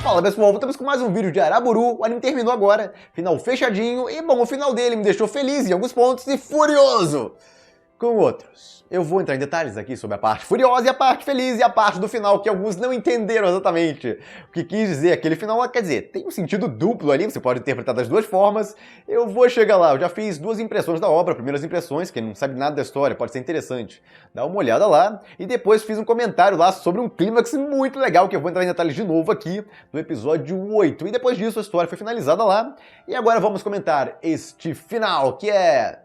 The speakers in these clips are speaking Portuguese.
Fala pessoal, voltamos com mais um vídeo de Araburu. O anime terminou agora, final fechadinho, e bom, o final dele me deixou feliz em alguns pontos e furioso com outros. Eu vou entrar em detalhes aqui sobre a parte furiosa e a parte feliz e a parte do final que alguns não entenderam exatamente o que quis dizer aquele final. Quer dizer, tem um sentido duplo ali, você pode interpretar das duas formas. Eu vou chegar lá, eu já fiz duas impressões da obra, primeiras impressões, quem não sabe nada da história pode ser interessante. Dá uma olhada lá, e depois fiz um comentário lá sobre um clímax muito legal, que eu vou entrar em detalhes de novo aqui, no episódio 8. E depois disso a história foi finalizada lá, e agora vamos comentar este final, que é...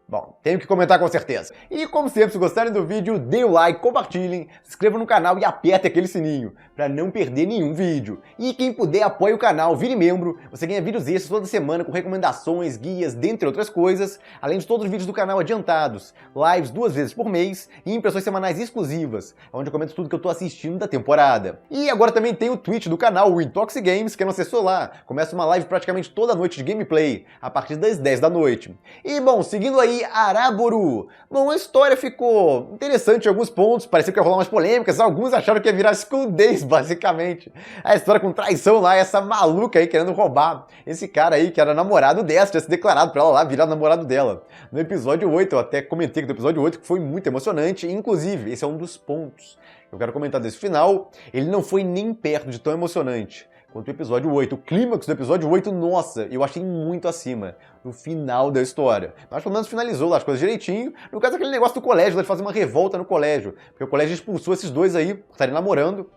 bom, tenho que comentar com certeza. E como sempre, se gostarem do vídeo, deem o like, compartilhem, se inscrevam no canal e apertem aquele sininho, para não perder nenhum vídeo. E quem puder, apoie o canal, vire membro, você ganha vídeos extras toda semana com recomendações, guias, dentre outras coisas, além de todos os vídeos do canal adiantados, lives 2 vezes por mês e impressões semanais exclusivas, onde eu comento tudo que eu tô assistindo da temporada. E agora também tem o Twitch do canal, o Intox Games, que não acessou lá, começa uma live praticamente toda noite de gameplay, a partir das 10 da noite. E bom, seguindo aí Araburu. Bom, a história ficou interessante em alguns pontos, parecia que ia rolar umas polêmicas, alguns acharam que ia virar School Days, basicamente. A história com traição lá, essa maluca aí querendo roubar esse cara aí, que era namorado dela, tinha se declarado pra ela lá virar namorado dela. No episódio 8, eu até comentei que do episódio 8 que foi muito emocionante, inclusive, esse é um dos pontos que eu quero comentar desse final, ele não foi nem perto de tão emocionante quanto o episódio 8. O clímax do episódio 8, nossa, eu achei muito acima do final da história. Mas pelo menos finalizou lá as coisas direitinho. No caso, aquele negócio do colégio, de fazer uma revolta no colégio. Porque o colégio expulsou esses dois aí, por estarem namorando.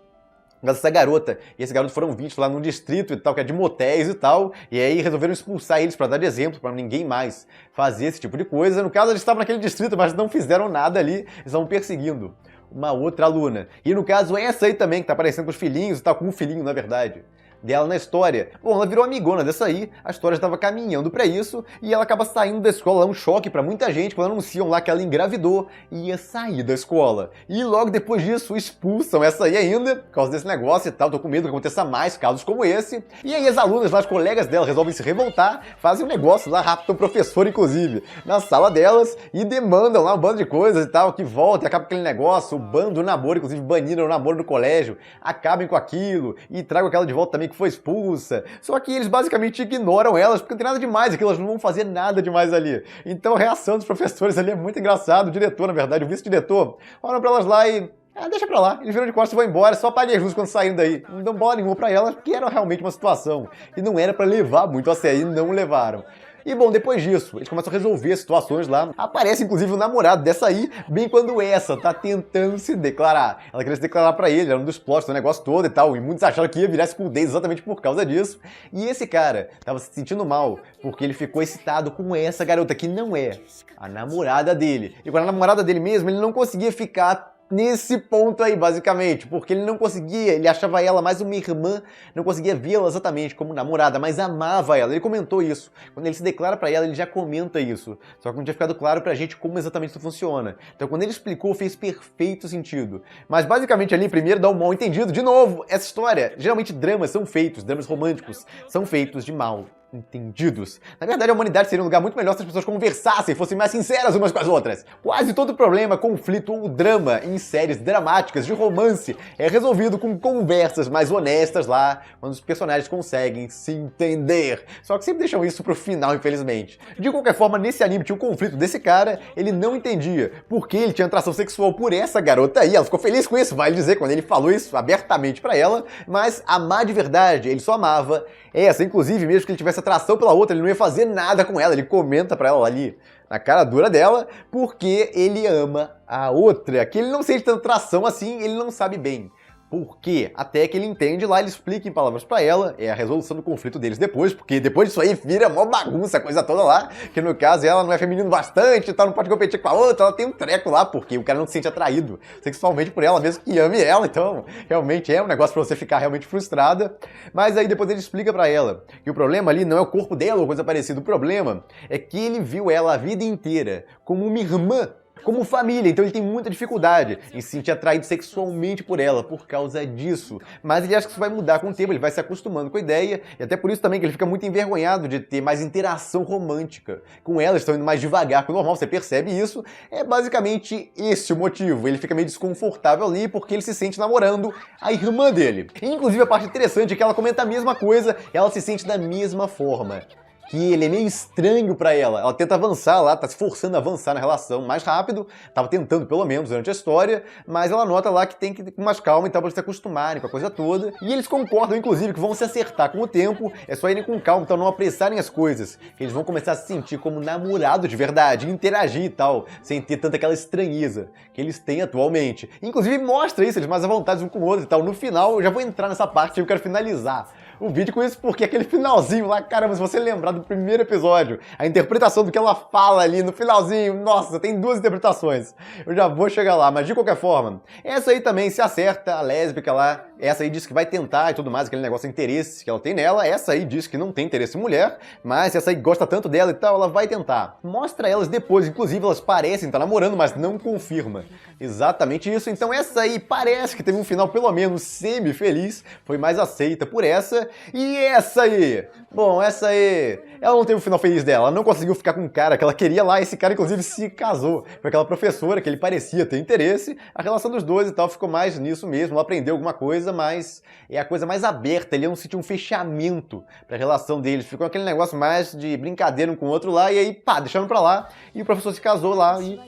Essa garota e esse garoto foram vistos lá num distrito e tal, que é de motéis e tal, e aí resolveram expulsar eles pra dar de exemplo, pra ninguém mais fazer esse tipo de coisa. No caso, eles estavam naquele distrito, mas não fizeram nada ali, eles estavam perseguindo uma outra aluna. E no caso, essa aí também, que tá aparecendo com os filhinhos e tal, com um filhinho, na verdade, dela na história. Bom, ela virou amigona dessa aí, a história estava caminhando pra isso, e ela acaba saindo da escola, é um choque pra muita gente, quando anunciam lá que ela engravidou e ia sair da escola. E logo depois disso, expulsam essa aí ainda, por causa desse negócio e tal, tô com medo que aconteça mais casos como esse. E aí as alunas lá, as colegas dela, resolvem se revoltar, fazem um negócio lá, raptam o professor, inclusive, na sala delas, e demandam lá um bando de coisas e tal, que volta, e acaba aquele negócio, o bando, o namoro, inclusive baniram o namoro no colégio, acabem com aquilo, e tragam aquela de volta também, que foi expulsa, só que eles basicamente ignoram elas, porque não tem nada demais aqui, elas não vão fazer nada demais ali. Então a reação dos professores ali é muito engraçado, o diretor, na verdade, o vice-diretor, olham pra elas lá e... deixa pra lá, eles viram de costas e vão embora, só apaguem as luzes quando saírem daí. Não dão bola nenhuma pra elas, porque era realmente uma situação que não era pra levar muito a sério, e não levaram. E bom, depois disso, eles começam a resolver as situações lá. Aparece inclusive o namorado dessa aí, bem quando essa tá tentando se declarar. Ela queria se declarar pra ele, era um dos plots do negócio todo e tal, e muitos acharam que ia virar School Days exatamente por causa disso. E esse cara tava se sentindo mal, porque ele ficou excitado com essa garota, que não é a namorada dele. E com a namorada dele mesmo, ele não conseguia ficar nesse ponto aí, basicamente, porque ele não conseguia, ele achava ela mais uma irmã, não conseguia vê-la exatamente como namorada, mas amava ela. Ele comentou isso. Quando ele se declara pra ela, ele já comenta isso. Só que não tinha ficado claro pra gente como exatamente isso funciona. Então quando ele explicou, fez perfeito sentido. Mas basicamente ali, primeiro dá um mal entendido. De novo, essa história, geralmente dramas são feitos, dramas românticos, são feitos de mal entendidos. Na verdade, a humanidade seria um lugar muito melhor se as pessoas conversassem, fossem mais sinceras umas com as outras. Quase todo problema, conflito ou drama em séries dramáticas de romance é resolvido com conversas mais honestas lá, quando os personagens conseguem se entender. Só que sempre deixam isso pro final, infelizmente. De qualquer forma, nesse anime tinha um conflito desse cara, ele não entendia porque ele tinha atração sexual por essa garota aí, ela ficou feliz com isso, vale dizer, quando ele falou isso abertamente pra ela, mas amar de verdade, ele só amava essa, inclusive, mesmo que ele tivesse atração pela outra, ele não ia fazer nada com ela, ele comenta pra ela ali, na cara dura dela, porque ele ama a outra, que ele não sente tanta atração assim, ele não sabe bem. Por quê? Até que ele entende lá, ele explica em palavras pra ela, é a resolução do conflito deles depois, porque depois disso aí vira mó bagunça, a coisa toda lá, que no caso ela não é feminino bastante, então não pode competir com a outra, ela tem um treco lá, porque o cara não se sente atraído sexualmente por ela, mesmo que ame ela, então realmente é um negócio pra você ficar realmente frustrada. Mas aí depois ele explica pra ela que o problema ali não é o corpo dela ou coisa parecida, o problema é que ele viu ela a vida inteira como uma irmã como família, então ele tem muita dificuldade em se sentir atraído sexualmente por ela, por causa disso. Mas ele acha que isso vai mudar com o tempo, ele vai se acostumando com a ideia, e até por isso também que ele fica muito envergonhado de ter mais interação romântica com ela, estão indo mais devagar que o normal, você percebe isso, é basicamente esse o motivo. Ele fica meio desconfortável ali porque ele se sente namorando a irmã dele. E, inclusive a parte interessante é que ela comenta a mesma coisa, ela se sente da mesma forma. Que ele é meio estranho pra ela. Ela tenta avançar lá, tá se forçando a avançar na relação mais rápido, tava tentando pelo menos durante a história, mas ela nota lá que tem que ir com mais calma e tal pra eles se acostumarem com a coisa toda. E eles concordam, inclusive, que vão se acertar com o tempo, é só irem com calma, então não apressarem as coisas. Eles vão começar a se sentir como namorado de verdade, interagir e tal, sem ter tanta aquela estranheza que eles têm atualmente. Inclusive mostra isso, eles mais à vontade um com o outro e tal. No final, eu já vou entrar nessa parte, eu quero finalizar o vídeo com isso, porque aquele finalzinho lá, caramba, se você lembrar do primeiro episódio, a interpretação do que ela fala ali no finalzinho, nossa, tem duas interpretações. Eu já vou chegar lá, mas de qualquer forma, essa aí também se acerta, a lésbica lá, essa aí diz que vai tentar e tudo mais, aquele negócio de interesse que ela tem nela, essa aí diz que não tem interesse em mulher, mas essa aí gosta tanto dela e tal, ela vai tentar. Mostra elas depois, inclusive elas parecem estar namorando, mas não confirma. Exatamente isso, então essa aí parece que teve um final pelo menos semi-feliz, foi mais aceita por essa. E essa aí? Bom, essa aí, ela não teve um final feliz dela, ela não conseguiu ficar com um cara que ela queria lá, esse cara inclusive se casou com aquela professora que ele parecia ter interesse, a relação dos dois e tal ficou mais nisso mesmo, ela aprendeu alguma coisa, mas é a coisa mais aberta, ele não sentiu um fechamento pra relação deles, ficou aquele negócio mais de brincadeira um com o outro lá, e aí pá, deixaram pra lá, e o professor se casou lá e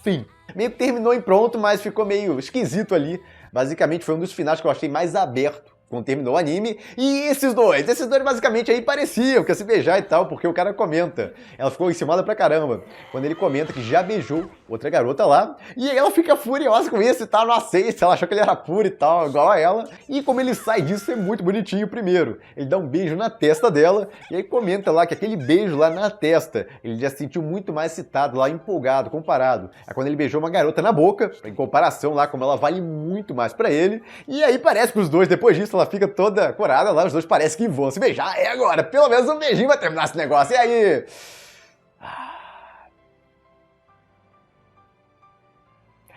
fim. Meio que terminou em pronto, mas ficou meio esquisito ali, basicamente foi um dos finais que eu achei mais aberto quando terminou o anime, e esses dois basicamente aí pareciam que ia se beijar e tal, porque o cara comenta, ela ficou enciumada pra caramba, quando ele comenta que já beijou outra garota lá, e ela fica furiosa com isso e tal, não aceita, ela achou que ele era puro e tal, igual a ela, e como ele sai disso é muito bonitinho primeiro, ele dá um beijo na testa dela, e aí comenta lá que aquele beijo lá na testa, ele já se sentiu muito mais excitado lá, empolgado, comparado a quando ele beijou uma garota na boca, em comparação lá como ela vale muito mais pra ele, e aí parece que os dois, depois disso, ela fica toda corada lá, os dois parecem que vão se beijar, é agora, pelo menos um beijinho vai terminar esse negócio, e aí?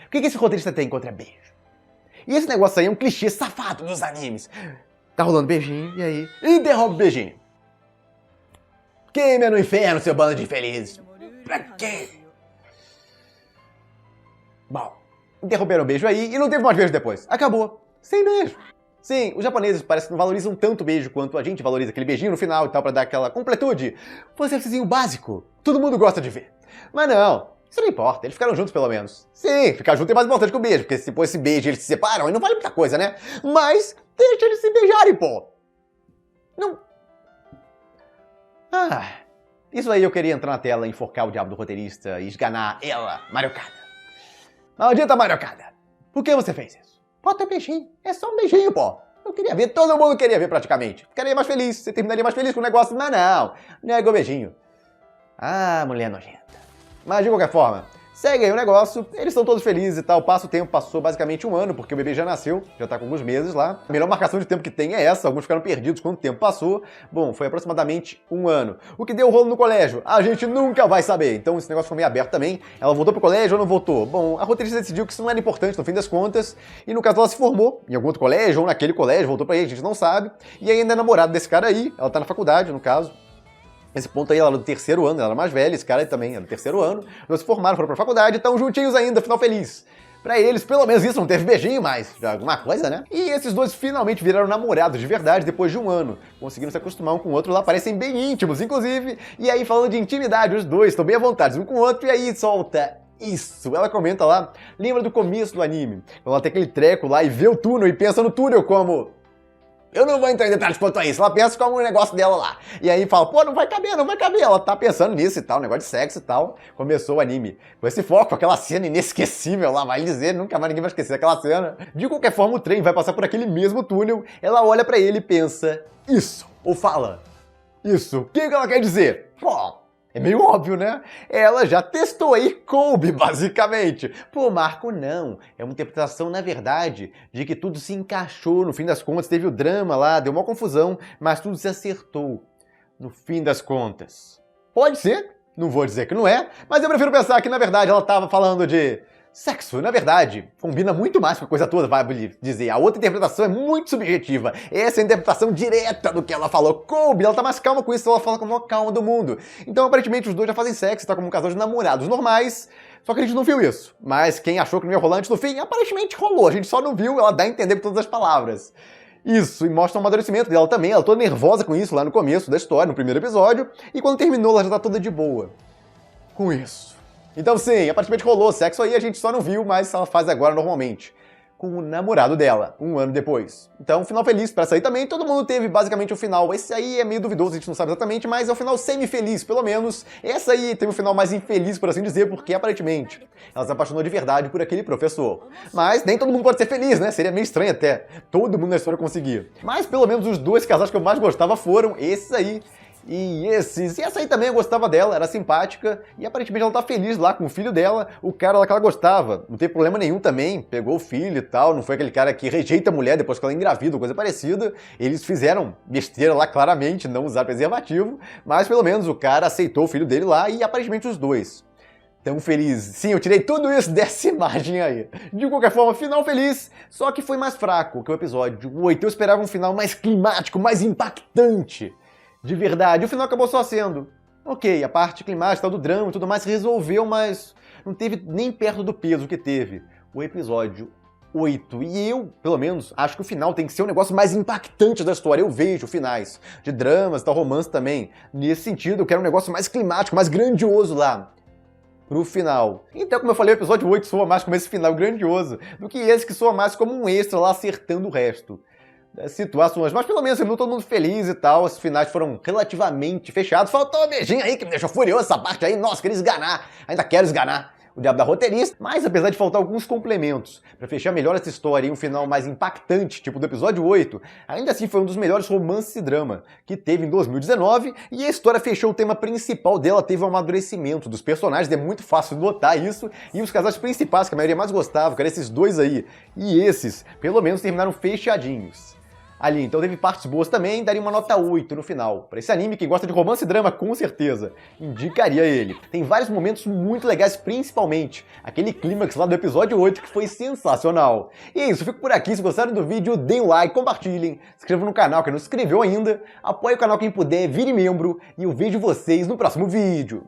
O que esse roteirista tem contra beijo? E esse negócio aí é um clichê safado dos animes. Tá rolando beijinho, e aí? Interrompe o beijinho. Queima no inferno, seu bando de infelizes. Pra quê? Bom, interromperam o beijo aí e não teve mais beijo depois. Acabou. Sem beijo. Sim, os japoneses parecem que não valorizam tanto o beijo quanto a gente valoriza aquele beijinho no final e tal, pra dar aquela completude. Foi um serviçozinho básico. Todo mundo gosta de ver. Mas não, isso não importa, eles ficaram juntos pelo menos. Sim, ficar junto é mais importante que o beijo, porque se depois esse beijo eles se separam, aí não vale muita coisa, né? Mas deixa eles se beijarem, pô. Não... isso aí eu queria entrar na tela, enforcar o diabo do roteirista e esganar ela, Mariocada. Maldita Mariocada, por que você fez isso? Bota beijinho, é só um beijinho, pô. Eu queria ver, todo mundo queria ver praticamente. Ficaria mais feliz, você terminaria mais feliz com o negócio, mas não é igual beijinho. Ah, mulher nojenta. Mas de qualquer forma, segue aí o negócio, eles estão todos felizes e tal, passa o tempo, passou basicamente um ano, porque o bebê já nasceu, já tá com alguns meses lá. A melhor marcação de tempo que tem é essa, alguns ficaram perdidos quanto tempo passou. Bom, foi aproximadamente um ano. O que deu rolo no colégio? A gente nunca vai saber, então esse negócio ficou meio aberto também. Ela voltou pro colégio ou não voltou? Bom, a roteirista decidiu que isso não era importante no fim das contas, e no caso ela se formou em algum outro colégio, ou naquele colégio, voltou pra aí, a gente não sabe, e ainda é namorada desse cara aí, ela tá na faculdade, no caso. Esse ponto aí, ela era do terceiro ano, ela era mais velha, esse cara aí também era do terceiro ano. Eles se formaram, foram pra faculdade, estão juntinhos ainda, final feliz. Pra eles, pelo menos isso, não teve beijinho, mas já alguma coisa, né? E esses dois finalmente viraram namorados de verdade depois de um ano. Conseguiram se acostumar um com o outro lá, parecem bem íntimos, inclusive. E aí, falando de intimidade, os dois estão bem à vontade um com o outro, e aí solta isso. Ela comenta lá, lembra do começo do anime, quando ela tem aquele treco lá e vê o túnel e pensa no túnel como... Eu não vou entrar em detalhes quanto a isso, ela pensa como um negócio dela lá. E aí fala, pô, não vai caber. Ela tá pensando nisso e tal, negócio de sexo e tal. Começou o anime com esse foco, aquela cena inesquecível lá, vai dizer, nunca mais ninguém vai esquecer aquela cena. De qualquer forma, o trem vai passar por aquele mesmo túnel, ela olha pra ele e pensa, isso, ou fala, isso, o que ela quer dizer? Pô, é meio óbvio, né? Ela já testou aí, coube, basicamente. Pô, Marco, não. É uma interpretação, na verdade, de que tudo se encaixou. No fim das contas, teve o drama lá, deu uma confusão, mas tudo se acertou. No fim das contas. Pode ser Não vou dizer que não é, mas eu prefiro pensar que, na verdade, ela tava falando de sexo. Na verdade, combina muito mais com a coisa toda, vai dizer. A outra interpretação é muito subjetiva. Essa é a interpretação direta do que ela falou. Coube, ela tá mais calma com isso, ela fala com a maior calma do mundo. Então, aparentemente, os dois já fazem sexo, tá como um casal de namorados normais, só que a gente não viu isso. Mas quem achou que não ia rolar antes do fim, aparentemente rolou. A gente só não viu, ela dá a entender com todas as palavras. Isso, e mostra o amadurecimento dela também. Ela toda nervosa com isso lá no começo da história, no primeiro episódio, e quando terminou ela já tá toda de boa com isso. Então sim, aparentemente rolou sexo aí, a gente só não viu, mas ela faz agora normalmente. Com o namorado dela, um ano depois. Então, final feliz pra essa aí também, todo mundo teve basicamente o final. Esse aí é meio duvidoso, a gente não sabe exatamente, mas é o final semi-feliz, pelo menos. Essa aí teve o final mais infeliz, por assim dizer, porque aparentemente ela se apaixonou de verdade por aquele professor. Mas nem todo mundo pode ser feliz, né? Seria meio estranho até todo mundo na história conseguir. Mas pelo menos os dois casais que eu mais gostava foram esses aí. E essa aí também eu gostava dela, era simpática, e aparentemente ela tá feliz lá com o filho dela, o cara lá que ela gostava, não tem problema nenhum também, pegou o filho e tal, não foi aquele cara que rejeita a mulher depois que ela engravida ou coisa parecida, eles fizeram besteira lá claramente, não usar preservativo, mas pelo menos o cara aceitou o filho dele lá e aparentemente os dois tão felizes. Sim, eu tirei tudo isso dessa imagem aí. De qualquer forma, final feliz, só que foi mais fraco que o episódio 8, eu esperava um final mais climático, mais impactante. De verdade, o final acabou só sendo ok, a parte climática, do drama e tudo mais resolveu, mas não teve nem perto do peso que teve o episódio 8. E eu, pelo menos, acho que o final tem que ser um negócio mais impactante da história. Eu vejo finais de dramas, tal, romance também. Nesse sentido, eu quero um negócio mais climático, mais grandioso lá pro final. Então, como eu falei, o episódio 8 soa mais como esse final grandioso do que esse que soa mais como um extra lá acertando o resto das situações, mas pelo menos todo mundo feliz e tal, os finais foram relativamente fechados, faltou um beijinho aí que me deixou furioso, essa parte aí, nossa, queria esganar, ainda quero esganar o diabo da roteirista, mas apesar de faltar alguns complementos para fechar melhor essa história e um final mais impactante, tipo do episódio 8, ainda assim foi um dos melhores romances e drama que teve em 2019, e a história fechou o tema principal dela, teve um amadurecimento dos personagens, é muito fácil notar isso, e os casais principais que a maioria mais gostava, que eram esses dois aí, e esses, pelo menos terminaram fechadinhos ali, então teve partes boas também, daria uma nota 8 no final. Pra esse anime, quem gosta de romance e drama, com certeza, indicaria ele. Tem vários momentos muito legais, principalmente aquele clímax lá do episódio 8, que foi sensacional. E é isso, eu fico por aqui, se gostaram do vídeo, deem um like, compartilhem, se inscrevam no canal quem não se inscreveu ainda, apoie o canal quem puder, vire membro, e eu vejo vocês no próximo vídeo.